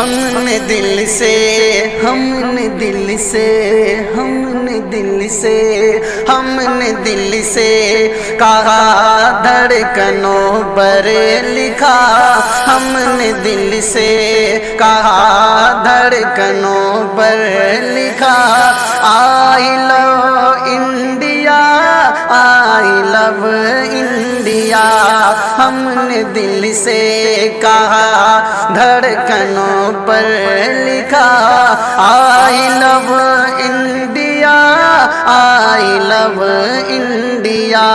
ہم نے دل سے ہم نے دل سے ہم نے دل سے ہم نے دل سے کہا دھڑکنوں پر لکھا ہم نے دل سے کہا دھڑکنوں پر لکھا آئی لو انڈیا آئی لو انڈیا ہم نے دل سے کہا دھڑکنوں پر لکھا آئی لو انڈیا آئی لو انڈیا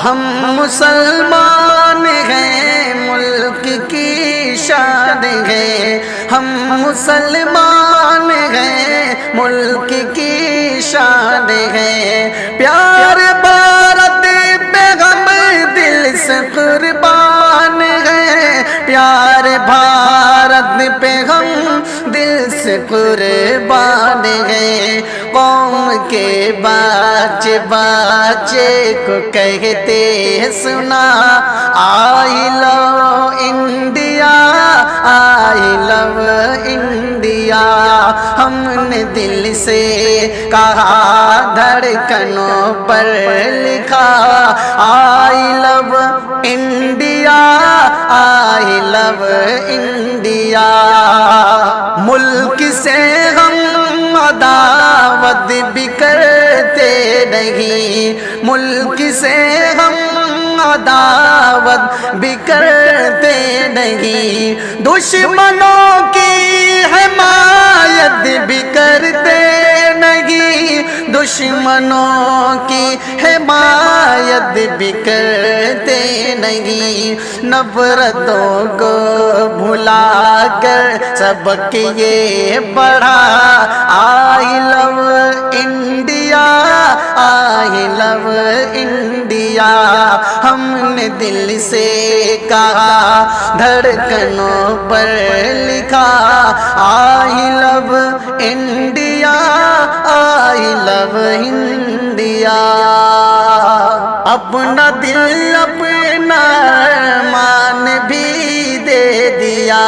ہم مسلمان ہیں ملک کی شان ہے ہم مسلمان ہیں ملک کی شان ہے پیار بھارت پہ ہم دل سے قربان ہیں پیار بھارت پہ ہم دل سے قربان ہیں قوم کے بچے بچے کو کہتے سنا آئی لو انڈیا آئی لو انڈیا ہم نے دل سے کہا دھڑکنوں پر لکھا آئی لو انڈیا آئی لو انڈیا ملک سے ہم عداوت بھی کرتے نہیں ملک سے ہم عداوت بھی کرتے نہیں دشمنوں کی حمایت بھی کرتے نہیں دشمنوں کی حمایت بھی کرتے نہیں نفرتوں کو بھلا کر سبق یہ پڑھا آئی لو انڈیا آئی لو انڈیا ہم نے دل سے کہا دھڑکنوں پر لکھا آئی لو انڈیا آئی لو انڈیا اپنا دل اپنا مان بھی دے دیا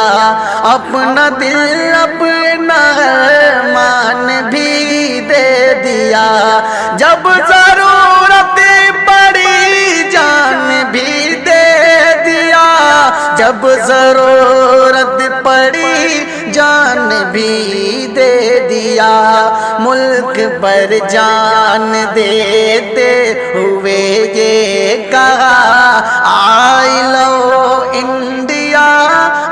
اپنا دل اپنا مان بھی دے دیا جب ضرورت پڑی جان بھی دے دیا جب ضرورت پڑی جان بھی دے دیا ملک پر جان دیتے ہوئے یہ کہا آئی لو انڈیا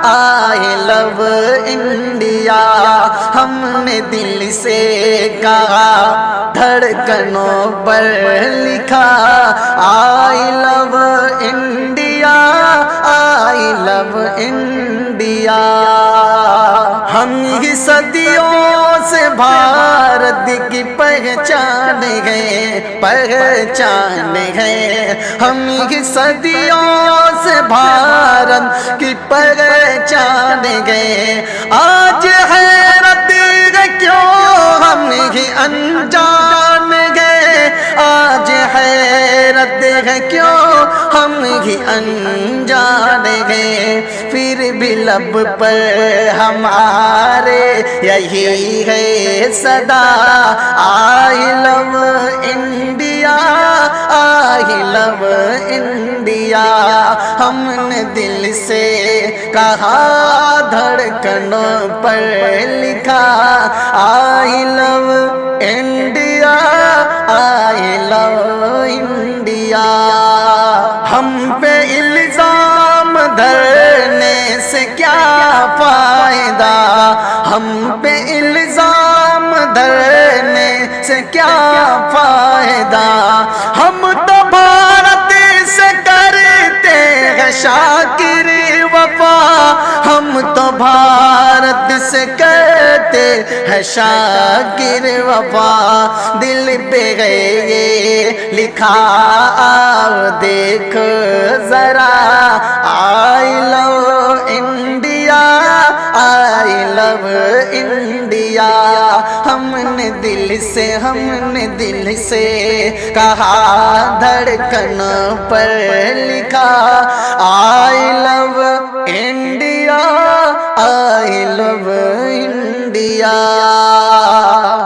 آئی لو انڈیا ہم نے دل سے کہا دھڑکنوں پر لکھا آئی لو انڈیا آئی لو انڈیا ہم ہی صدیوں سے بھارت کی پہچان ہے پہچان ہے ہم ہی صدیوں سے بھارت کی پہچان ہے آج حیرت ہے کیوں ہم ہی انجان گئے آج حیرت ہے کیوں ہم ہی انجان گئے پھر بھی لب پر ہمارے یہی ہے صدا آئی لو انڈیا آئی لو انڈیا ہم نے دل سے کہا دھڑکنوں پر لکھا آئی لو انڈیا آئی لو انڈیا ہم پہ الزام دھرنے سے کیا فائدہ ہم پہ الزام دھرنے سے کیا فائدہ ہم تو بھارت سے کرتے ہیں شاکر وفا ہم تو بھارت سے کرتے ہیں شاکر وفا دل پہ گئے لکھا آؤ دیکھو ذرا آئی لو انڈیا آئی لو انڈیا ہم نے دل سے کہا دھڑکنوں پر لکھا آئی لو انڈیا گیا